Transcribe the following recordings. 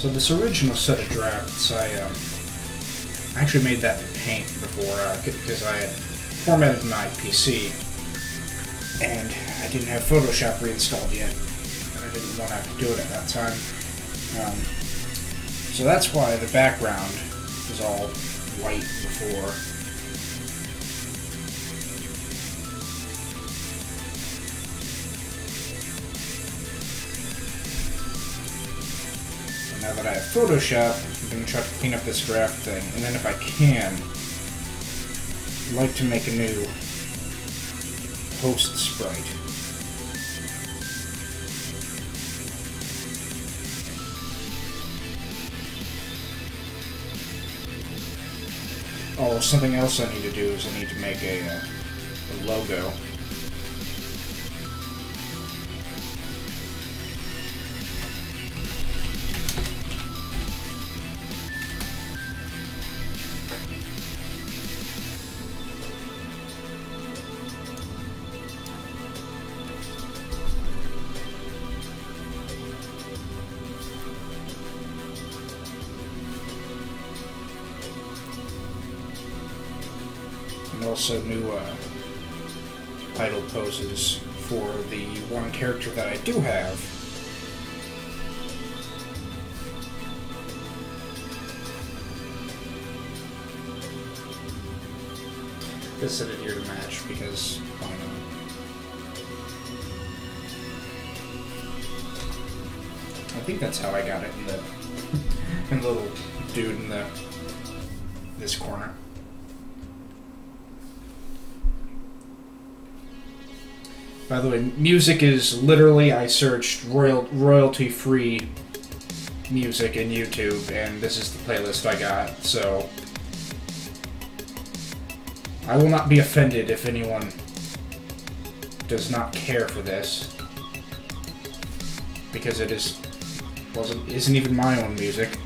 So this original set of drafts, I actually made that in Paint before, because I had formatted my PC, and I didn't have Photoshop reinstalled yet, and I didn't want to do it at that time. So that's why the background was all white before. Now that I have Photoshop, I'm going to try to clean up this draft thing, and then if I can, I'd like to make a new host sprite. Oh, something else I need to do is I need to make a logo. And also new idle poses for the one character that I do have. Just set it here to match because why not? I think that's how I got it in the in the little dude in this corner. By the way, music is literally, I searched royalty-free music in YouTube, and this is the playlist I got, so I will not be offended if anyone does not care for this, because it isn't even my own music.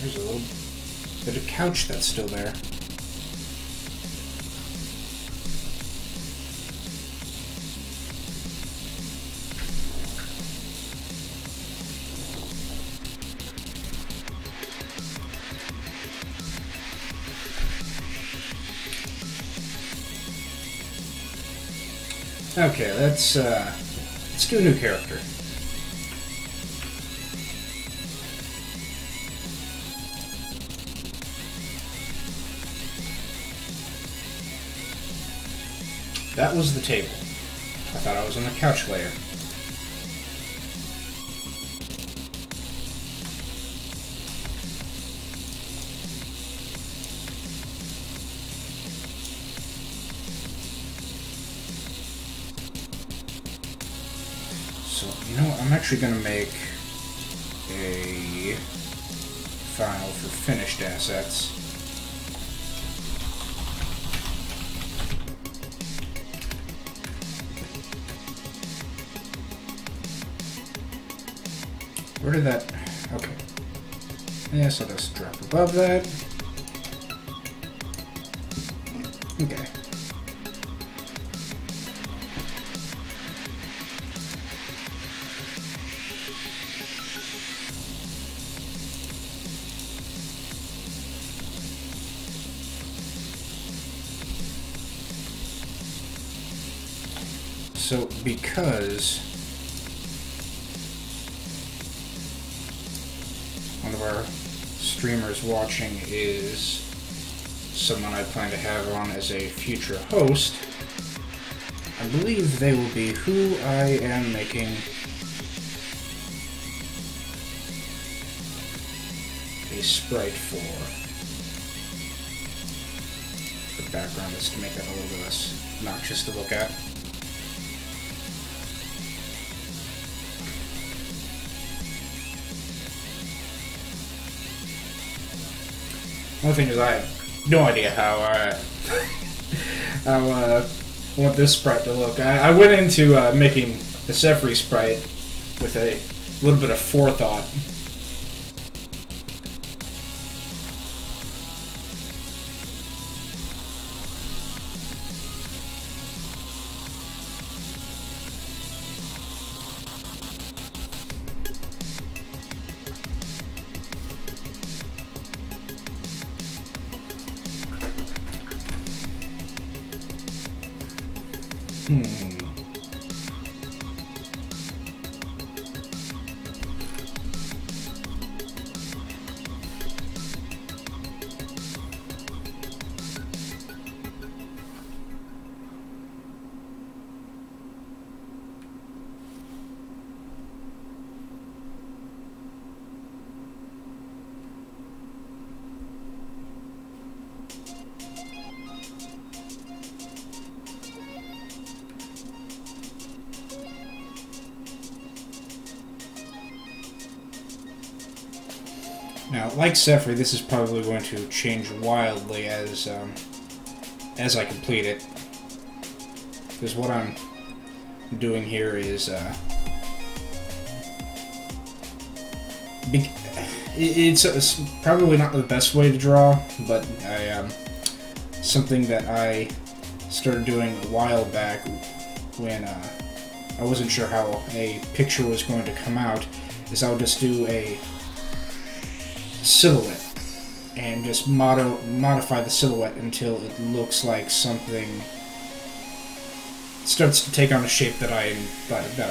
There's a little bit of couch that's still there. Okay, let's do a new character. That was the table. I thought I was on the couch layer. So, you know what? I'm actually going to make a file for finished assets. Where did that... Okay. Yes, I'll just drop above that. Okay. So, because one of our streamers watching is someone I plan to have on as a future host, I believe they will be who I am making a sprite for. The background is to make that a little bit less obnoxious to look at. One thing is I have no idea how I want this sprite to look. I went into making the Seffry sprite with a little bit of forethought. Now, like Seffry, this is probably going to change wildly as I complete it. Because what I'm doing here is it's probably not the best way to draw, but something that I started doing a while back when I wasn't sure how a picture was going to come out, is I would just do a silhouette and just modify the silhouette until it looks like something starts to take on a shape that I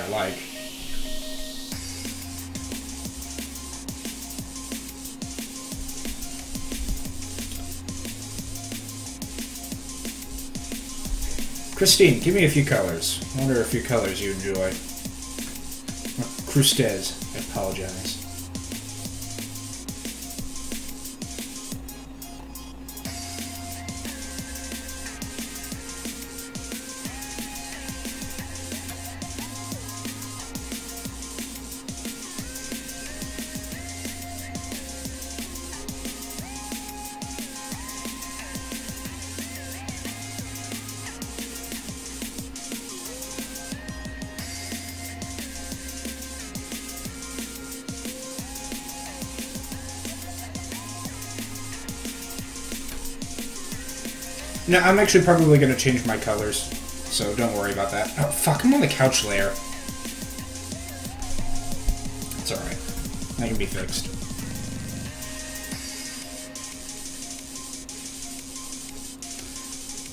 like. Christine, give me a few colors. I wonder a few colors you enjoy. Crustez, I apologize. No, I'm actually probably going to change my colors, so don't worry about that. Oh, fuck, I'm on the couch layer. It's alright. That can be fixed.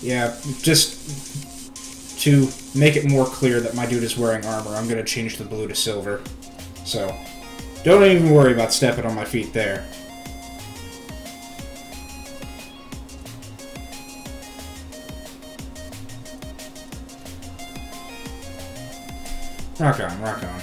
Yeah, just to make it more clear that my dude is wearing armor, I'm going to change the blue to silver. So, don't even worry about stepping on my feet there. Rock on, rock on.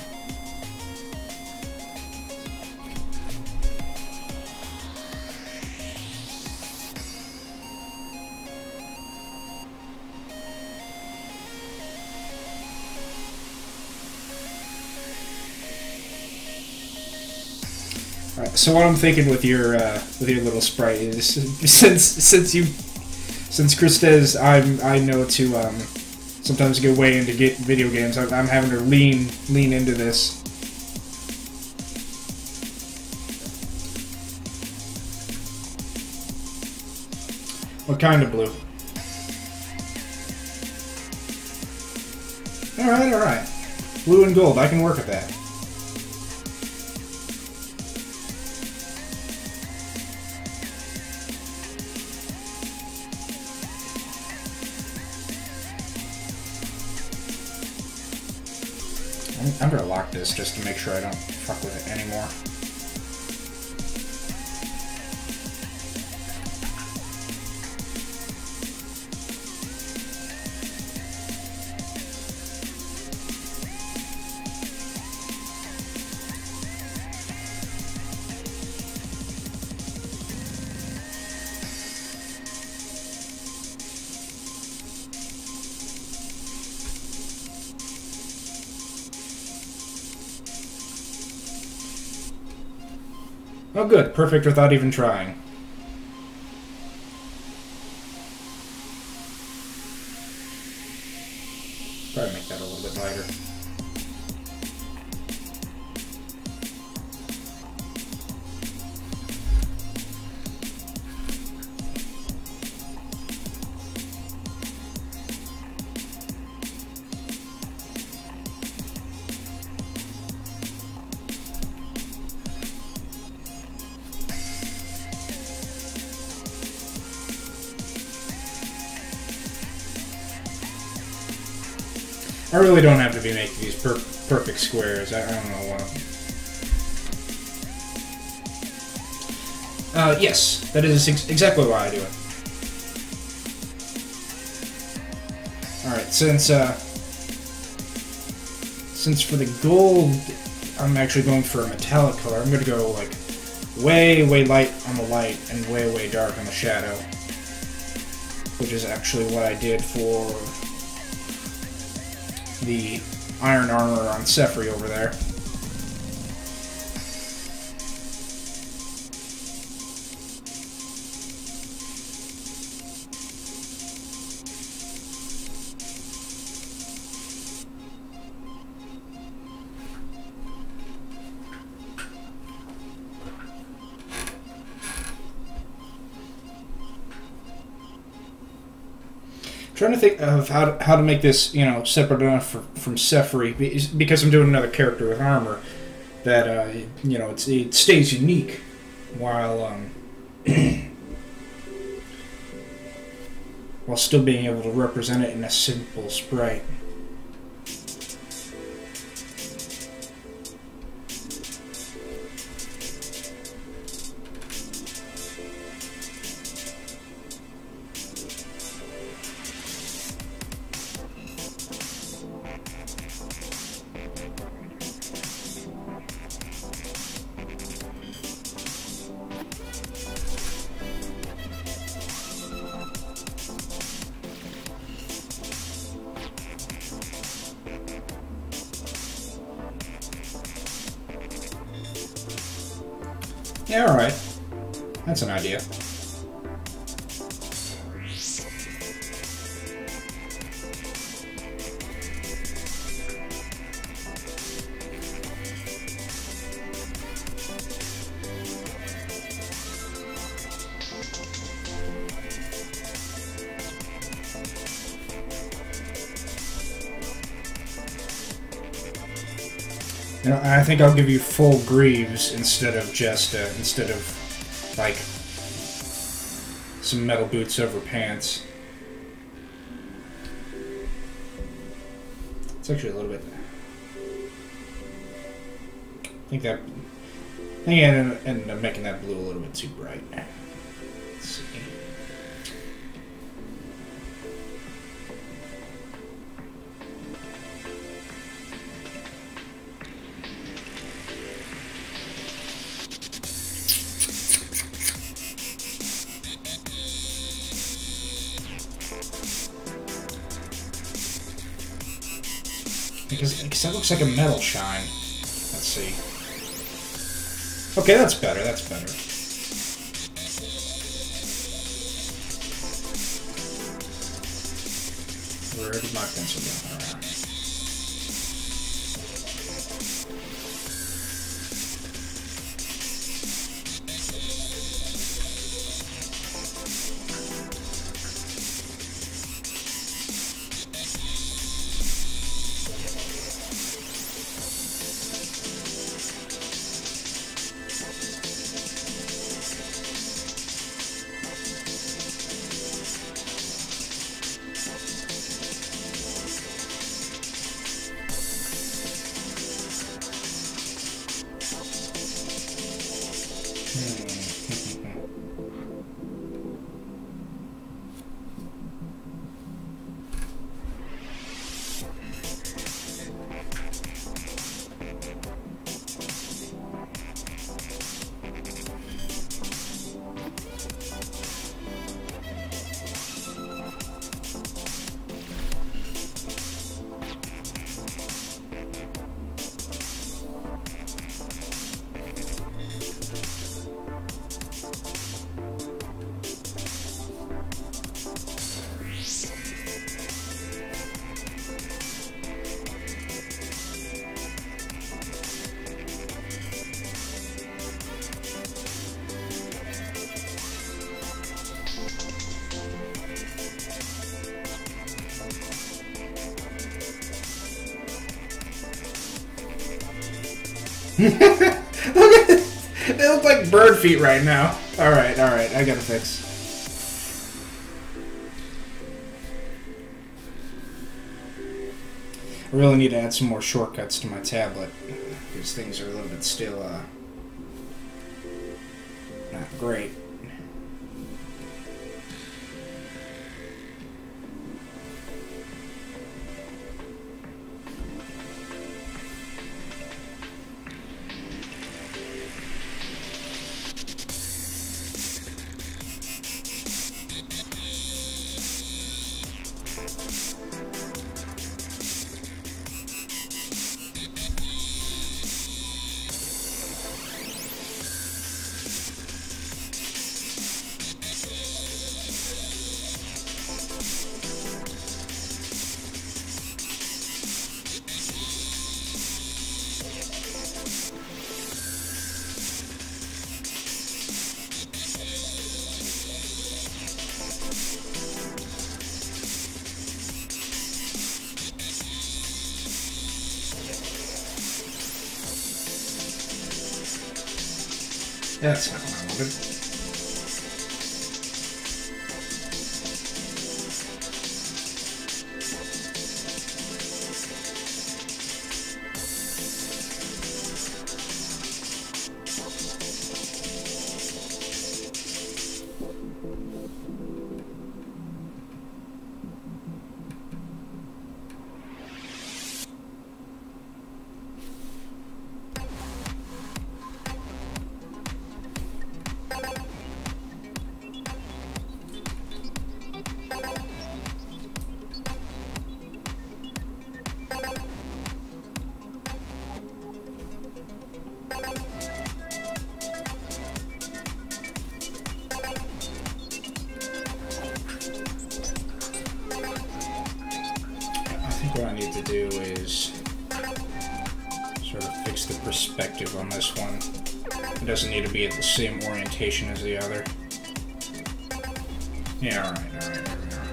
Alright, so what I'm thinking with your little sprite is since Christez, I know to sometimes get way into video games. I'm having to lean into this. What kind of blue? Alright, alright. Blue and gold, I can work with that. I'm gonna lock this just to make sure I don't fuck with it anymore. Oh good, perfect without even trying. Probably make that a little bit lighter. I really don't have to be making these perfect squares. I don't know why. Yes, that is exactly why I do it. Alright, since for the gold, I'm actually going for a metallic color, I'm going to go, like, way, way light on the light and way, way dark on the shadow. Which is actually what I did for the iron armor on Seffry over there. Trying to think of how to make this, you know, separate enough from Seffry, because I'm doing another character with armor that you know, it stays unique while while still being able to represent it in a simple sprite. Yeah, alright. That's an idea. You know, I think I'll give you full greaves instead of just like some metal boots over pants. It's actually a little bit. I think I ended up making that blue a little bit too bright. Let's see. Because that looks like a metal shine. Let's see. Okay, that's better. That's better. Where did my pencil go? All right. Look at it. They look like bird feet right now. Alright, I gotta fix. I really need to add some more shortcuts to my tablet. These things are a little bit still, not great. That's not what I wanted. What I need to do is sort of fix the perspective on this one. It doesn't need to be at the same orientation as the other. Yeah, alright, there we are.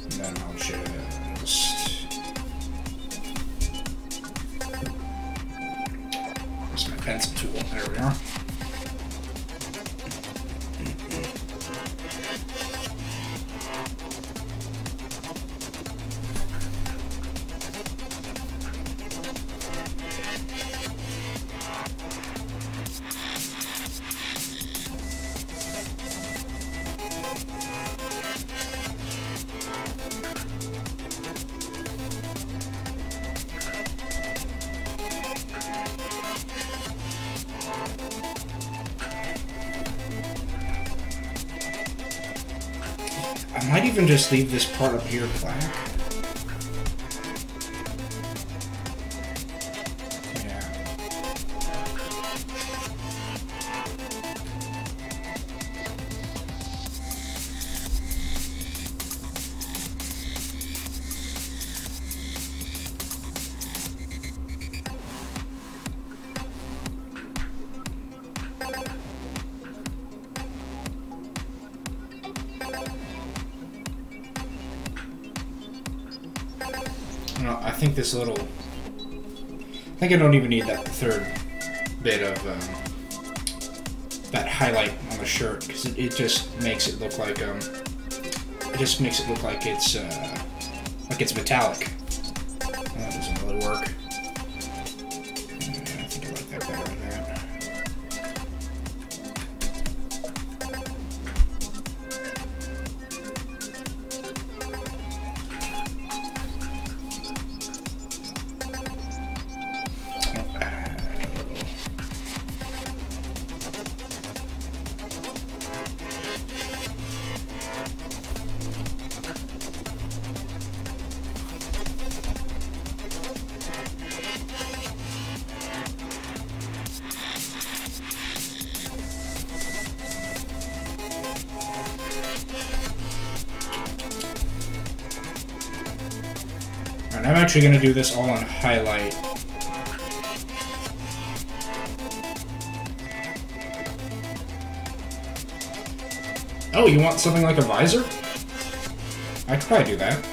And then I'll just... Where's my pencil tool? There we are. I might even just leave this part up here black. Yeah. I think this little... I think I don't even need that third bit of that highlight on the shirt, because it just makes it look like it's metallic. And that doesn't really work. I think I like that better like that. I'm actually going to do this all on highlight. Oh, you want something like a visor? I could probably do that.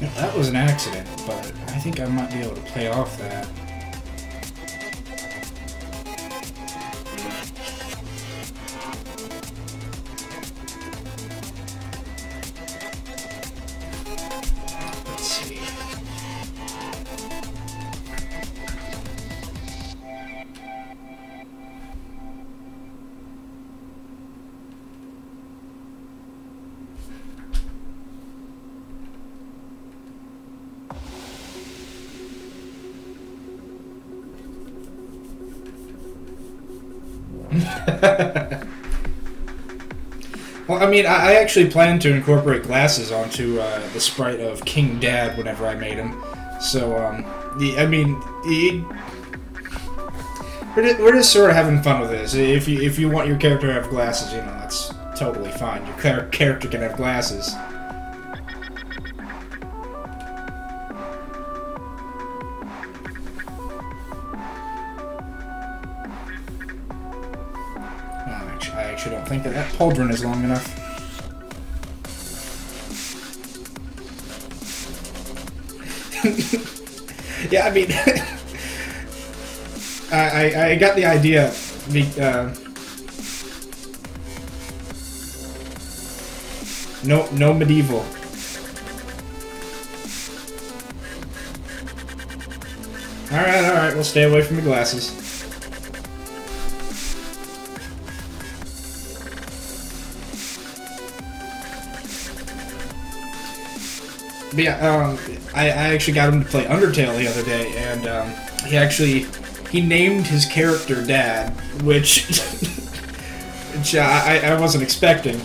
No, that was an accident, but I think I might be able to play off that. Let's see. Well, I mean, I actually planned to incorporate glasses onto the sprite of King Dad whenever I made him. So, I mean, we're just sort of having fun with this. If you want your character to have glasses, you know, that's totally fine. Your character can have glasses. I actually don't think that pauldron is long enough. Yeah, I mean, I got the idea. No medieval. All right, we'll stay away from the glasses. But yeah, I actually got him to play Undertale the other day, and he named his character Dad, which I wasn't expecting.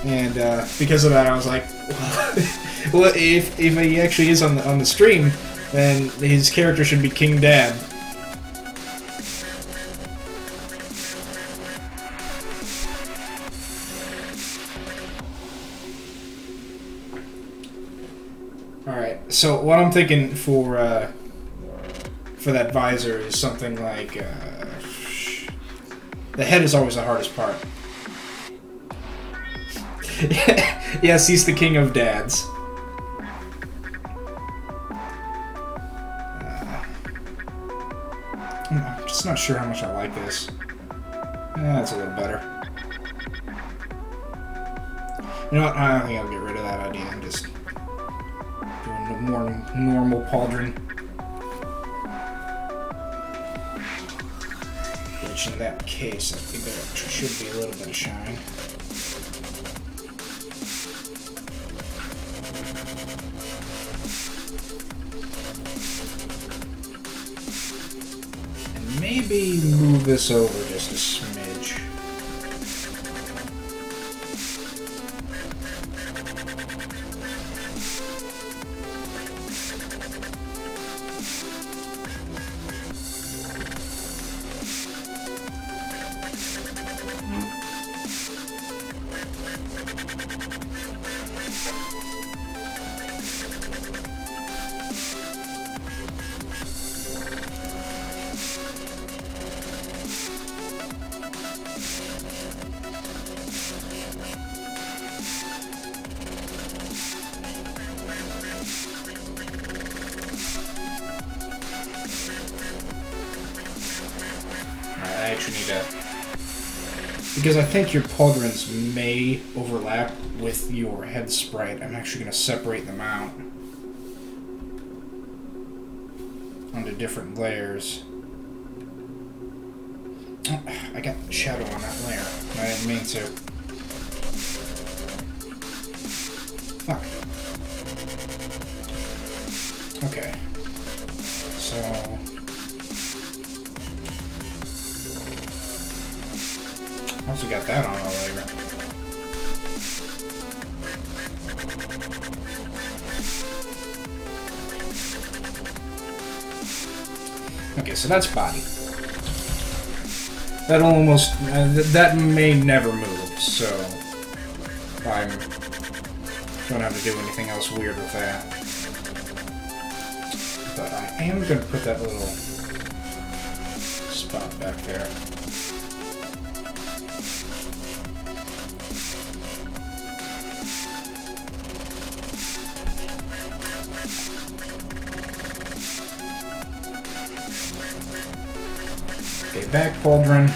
And because of that, I was like, well, if he actually is on the stream, then his character should be King Dad. Alright, so what I'm thinking for that visor is something like, the head is always the hardest part. Yes, he's the king of dads. I'm just not sure how much I like this. That's a little better. You know what, I think I'll get rid of that idea and just a more normal pauldron, which in that case I think there should be a little bit of shine. And maybe move this over just a smidge. I actually need to, because I think your pauldrons may overlap with your head sprite. I'm actually going to separate them out onto different layers. Oh, I got shadow on that layer. I didn't mean to. Fuck. Okay. So also got that on a layer. Okay, so that's body. That'll almost that may never move, so I don't have to do anything else weird with that. But I am going to put that little spot back there. back pauldron.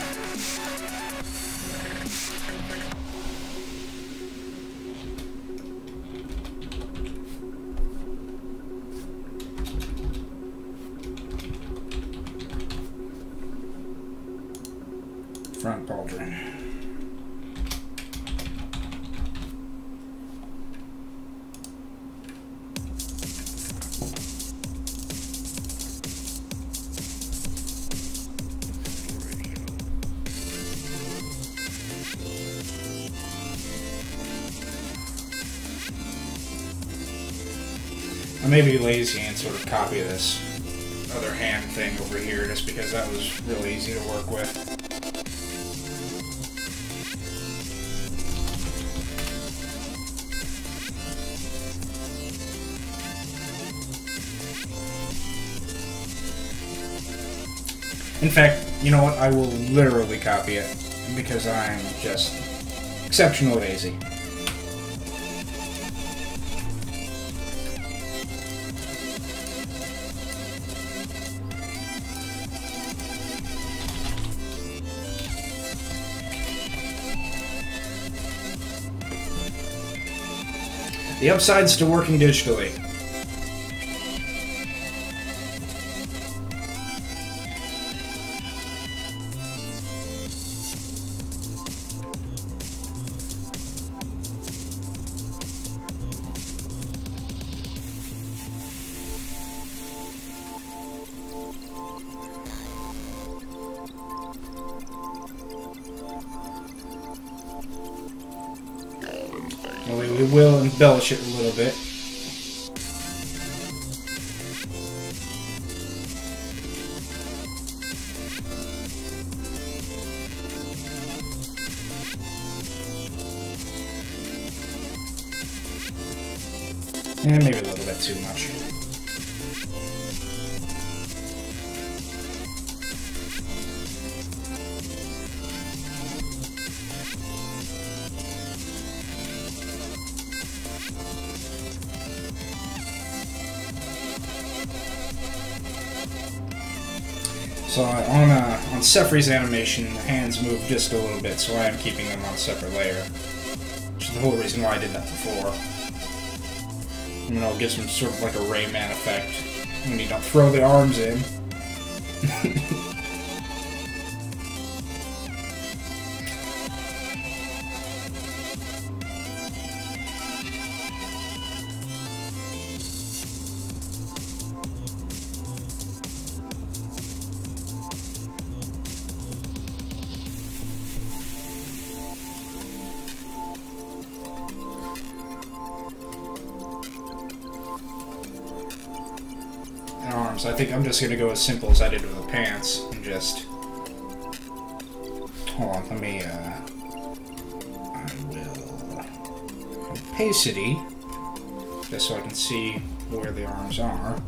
Front pauldron. I may be lazy and sort of copy this other hand thing over here just because that was really easy to work with. In fact, you know what? I will literally copy it because I'm just exceptionally lazy. The upside's to working digitally. We will embellish it a little bit. And maybe a little bit too much. So on Seffry's animation, the hands move just a little bit, so I am keeping them on a separate layer. Which is the whole reason why I did that before. And then it'll give some sort of like a Rayman effect when you don't throw the arms in. Arms. I think I'm just gonna go as simple as I did with the pants and just hold on. Let me. I will opacity just so I can see where the arms are.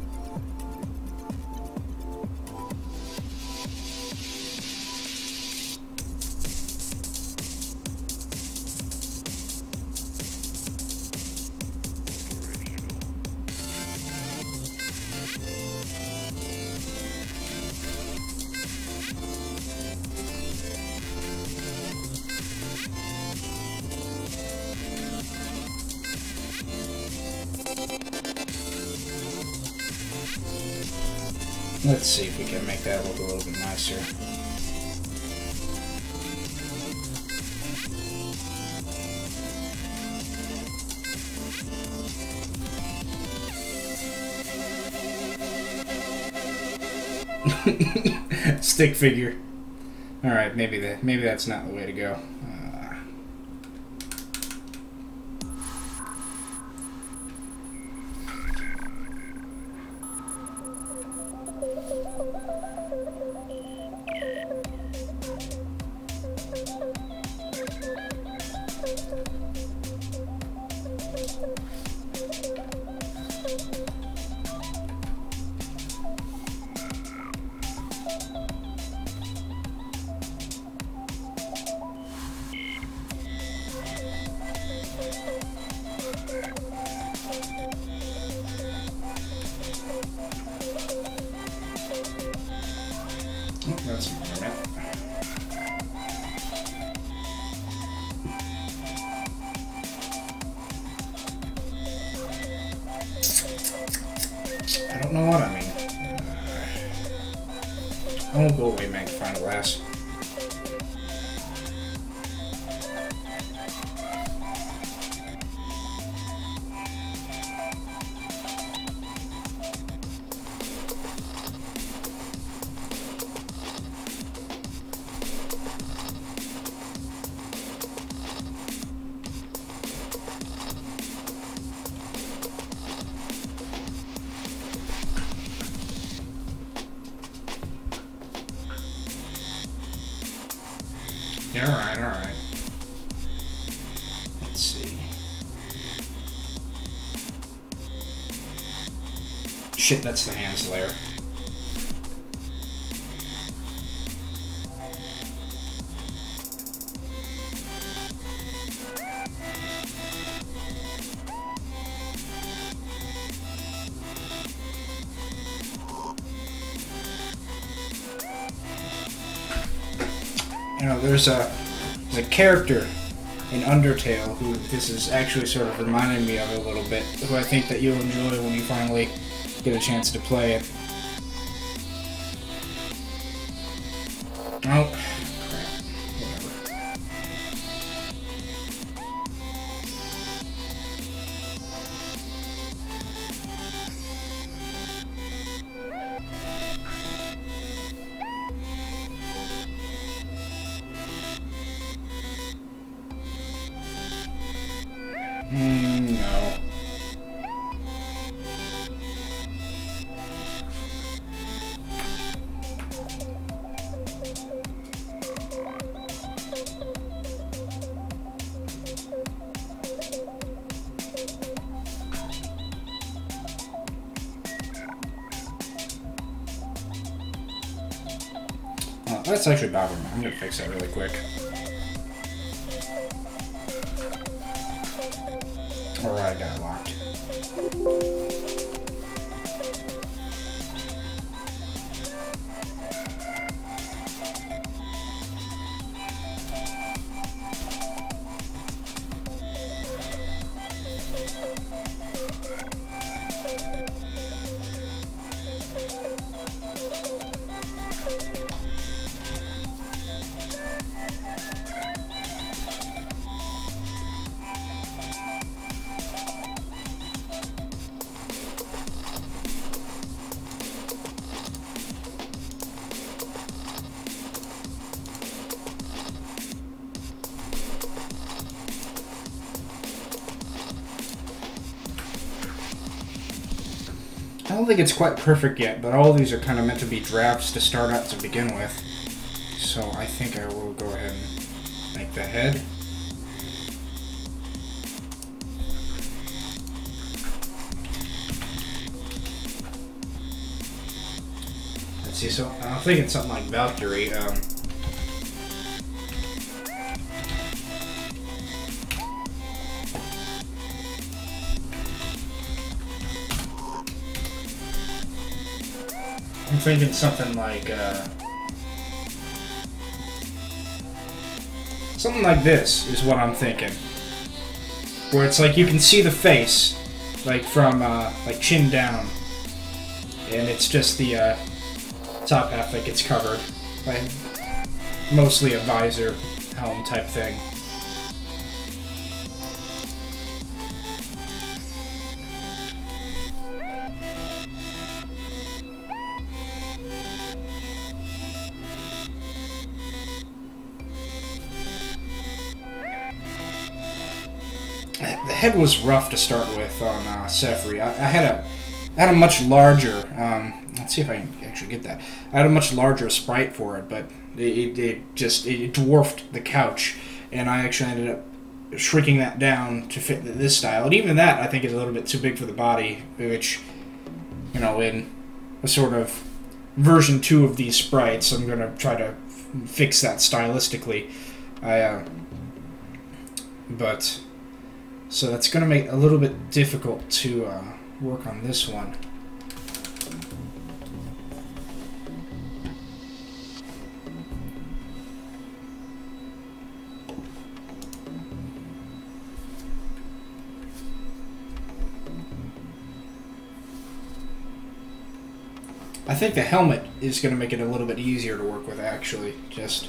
Let's see if we can make that look a little bit nicer. Stick figure. All right, maybe that's not the way to go. know what I mean. I won't go away magnifying glass. Yeah, alright, alright. Let's see. Shit, that's the hands layer. You know, there's a character in Undertale who this is actually sort of reminding me of a little bit, who I think that you'll enjoy when you finally get a chance to play it. Oh, crap. Whatever. No. Oh, that's actually bothering me. I'm gonna fix that really quick. Alright, I got it locked. I don't think it's quite perfect yet, but all these are kind of meant to be drafts to start out to begin with. So I think I will go ahead and make the head. Let's see, so I'm thinking something like Valkyrie. I'm thinking something like this is what I'm thinking, where it's like you can see the face, like from like chin down, and it's just the top half that gets covered by mostly a visor helm type thing. The head was rough to start with on Seffry. I had a much larger. Let's see if I can actually get that. I had a much larger sprite for it, but it dwarfed the couch, and I actually ended up shrinking that down to fit this style. And even that, I think, is a little bit too big for the body, which, you know, in a sort of version 2 of these sprites, I'm going to try to fix that stylistically. But so that's going to make it a little bit difficult to work on this one. I think the helmet is going to make it a little bit easier to work with, actually. Just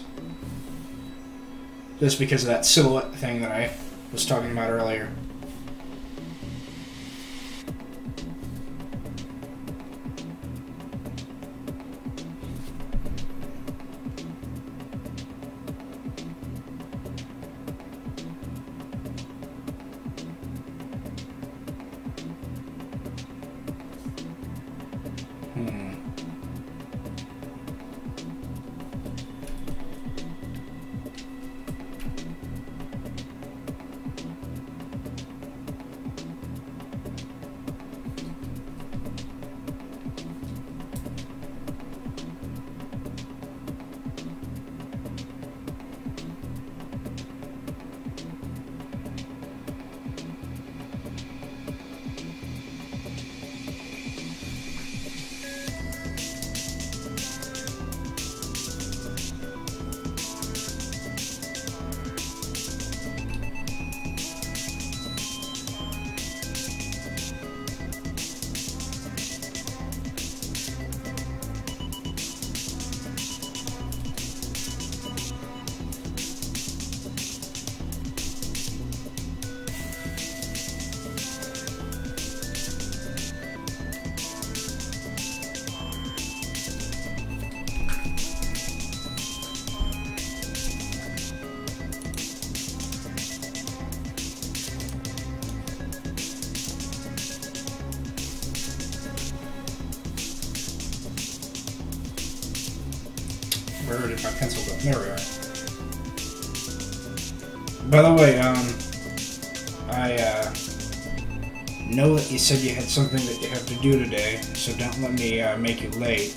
because of that silhouette thing that I was talking about earlier. Where did my pencil go? There we are. By the way, I know that you said you had something that you have to do today, so don't let me make you late.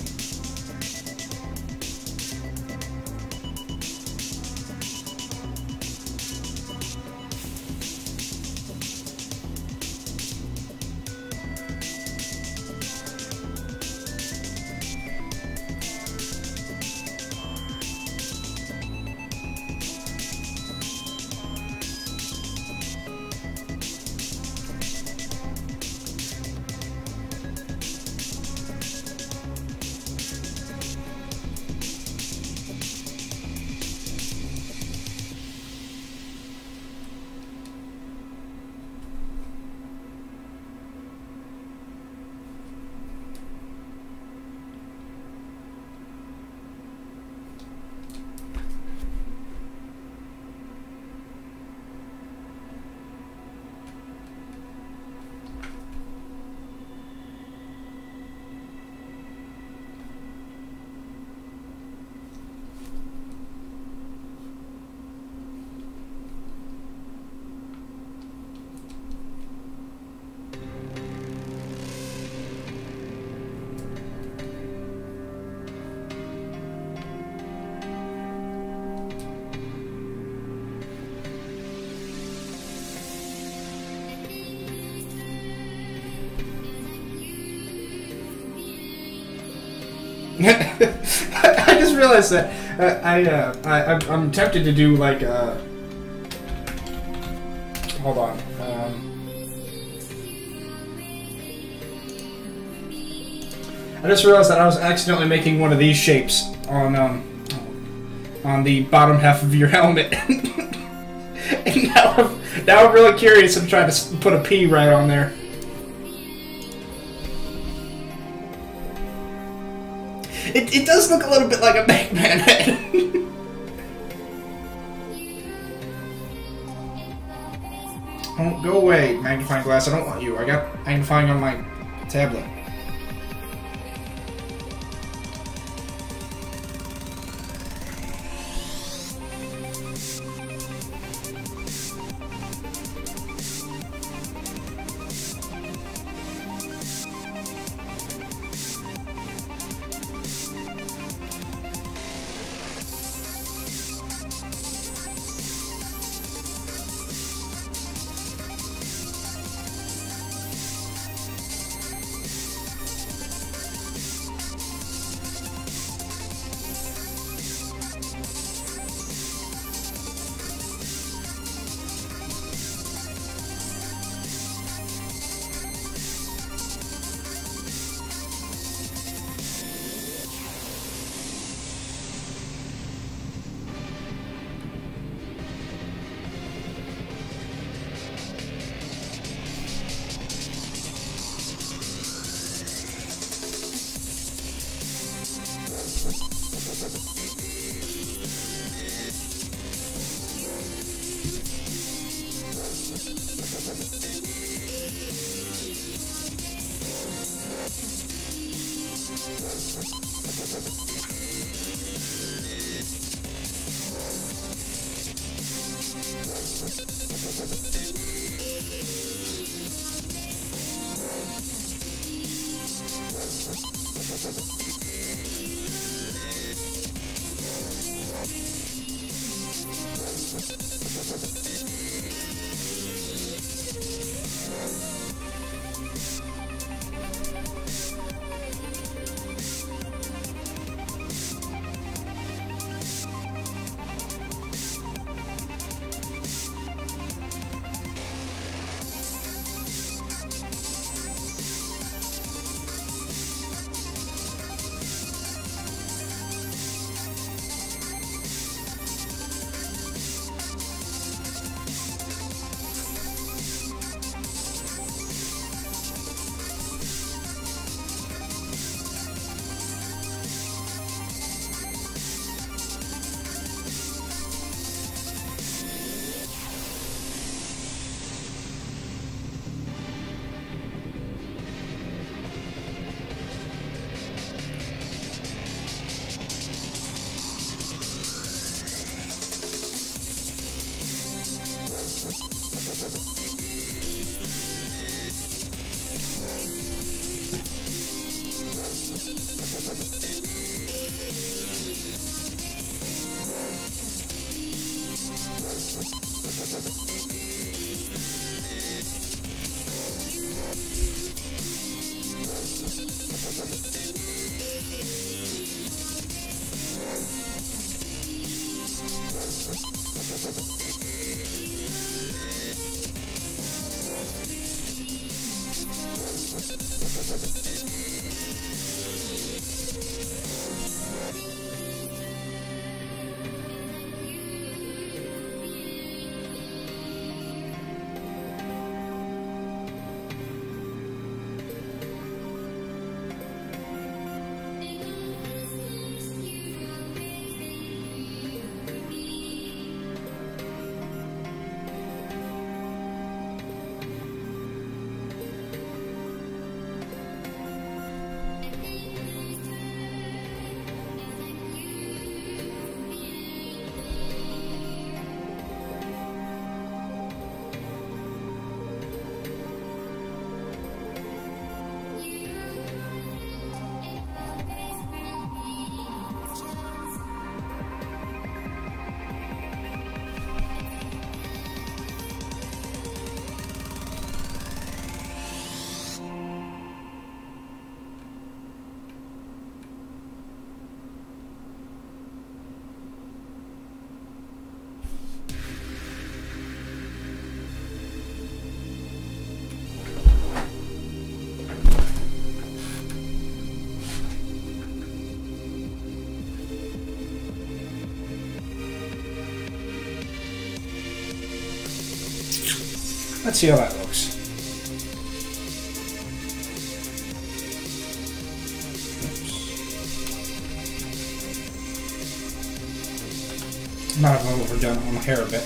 I just realized that I'm tempted to do like hold on. I just realized that I was accidentally making one of these shapes on the bottom half of your helmet. And now I'm really curious. I'm trying to put a P right on there. It does look a little bit like a Pac-Man head. Oh, go away, magnifying glass. I don't want you. I got magnifying on my tablet. Let's see how that looks. Oops. Might have overdone it on my hair a bit.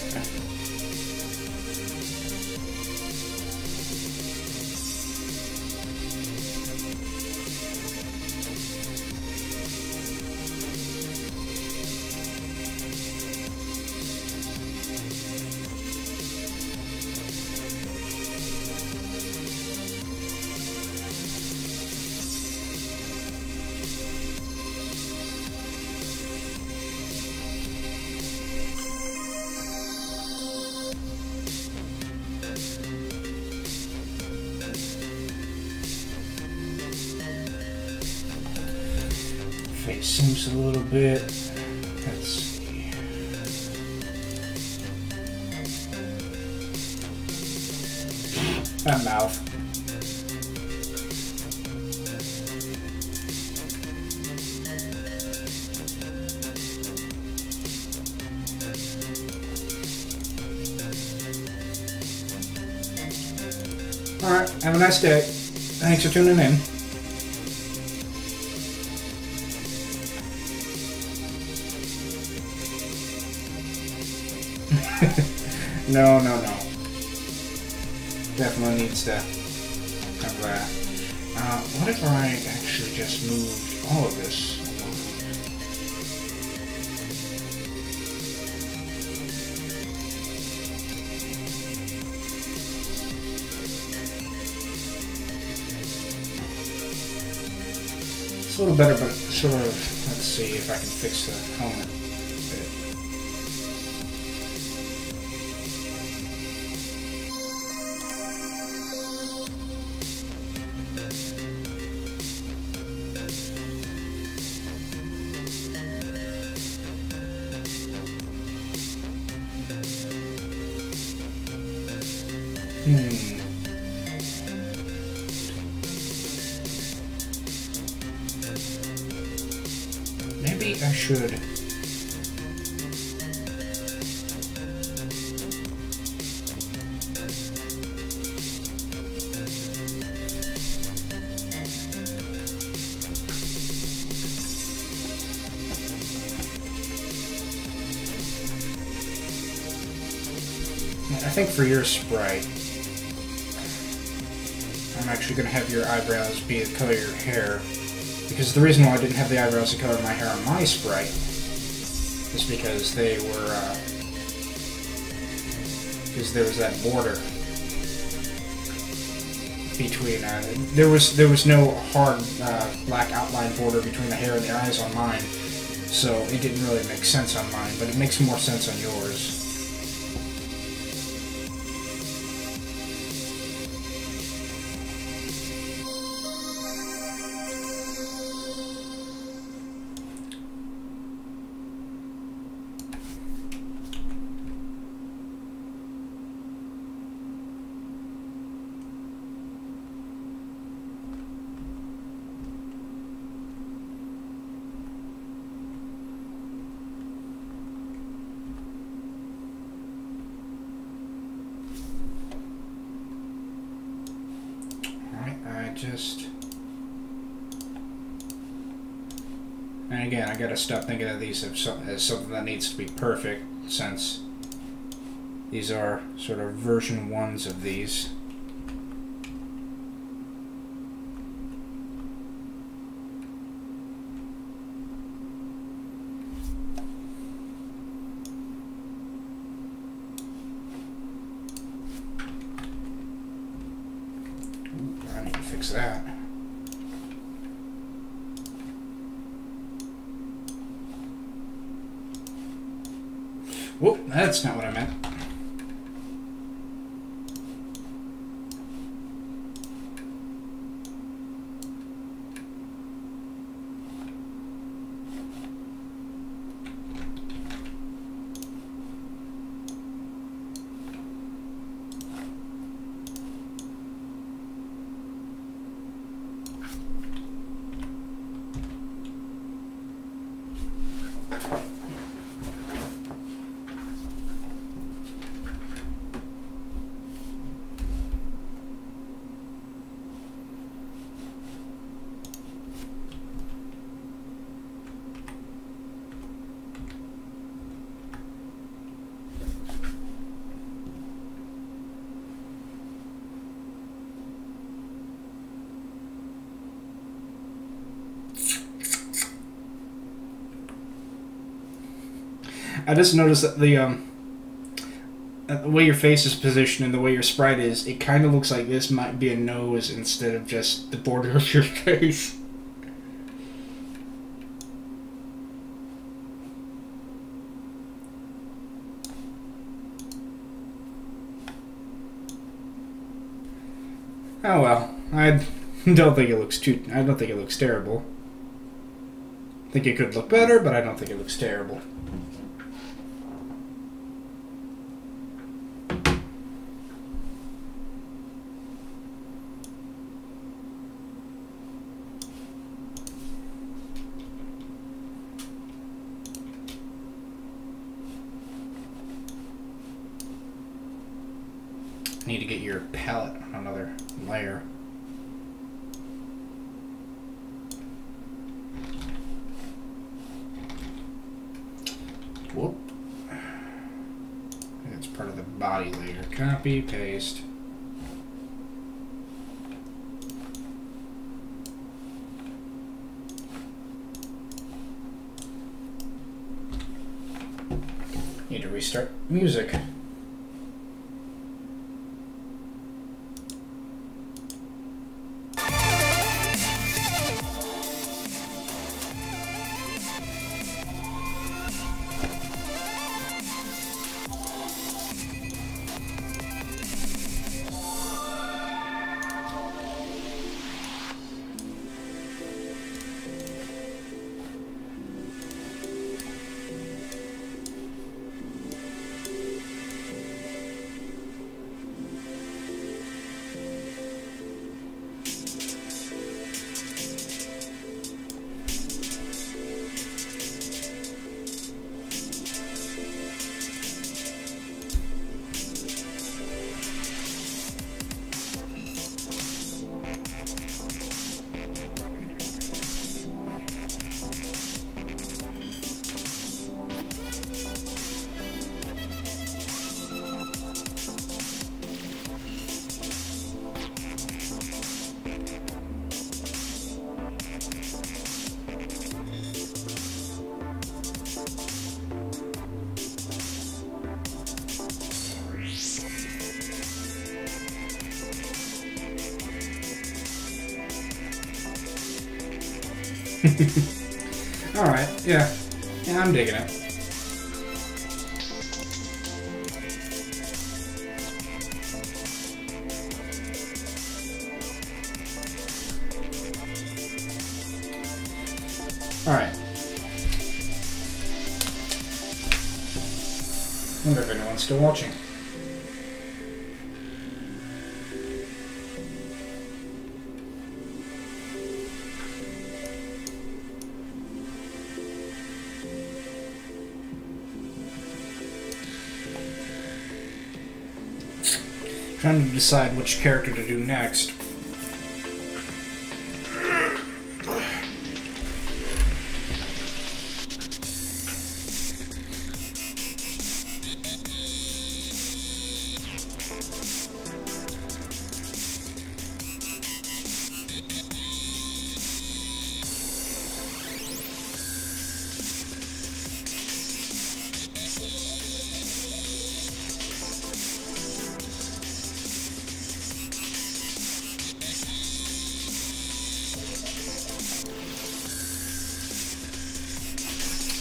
Face seems a little bit. Let's see. That mouth. Alright, have a nice day. Thanks for tuning in. No. Definitely needs to have that. What if I actually just moved all of this? little better, but sort of, let's see if I can fix the helmet a bit. Maybe I should. I think for your sprite, I'm actually going to have your eyebrows be the color of your hair. Because the reason why I didn't have the eyebrows the color of my hair on my sprite is because they were, because there was that border between, there was no hard black outline border between the hair and the eyes on mine, so it didn't really make sense on mine, but it makes more sense on yours. And again, I gotta stop thinking of these as something that needs to be perfect, since these are sort of version 1s of these. Ooh, I need to fix that. Whoop, that's not what I meant. I just noticed that the way your face is positioned and the way your sprite is, it kind of looks like this might be a nose instead of just the border of your face. Oh well, I don't think it looks terrible. I think it could look better, but I don't think it looks terrible. Need to get your palette on another layer. Whoop. That's part of the body layer. Copy, paste. Need to restart music. Alright, yeah. Yeah, I'm digging it. Alright. Wonder if anyone's still watching. Trying to decide which character to do next.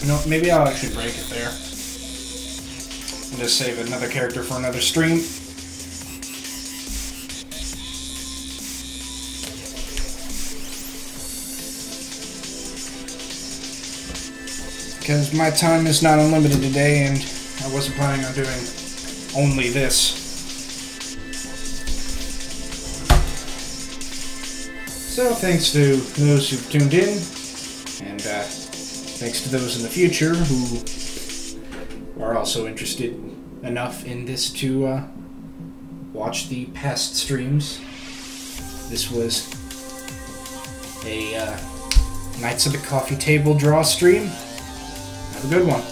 You know, maybe I'll actually break it there. And just save another character for another stream. Because my time is not unlimited today, and I wasn't planning on doing only this. So, thanks to those who've tuned in, and thanks to those in the future who are also interested enough in this to watch the past streams. This was a Knights of the Coffee Table draw stream. Have a good one.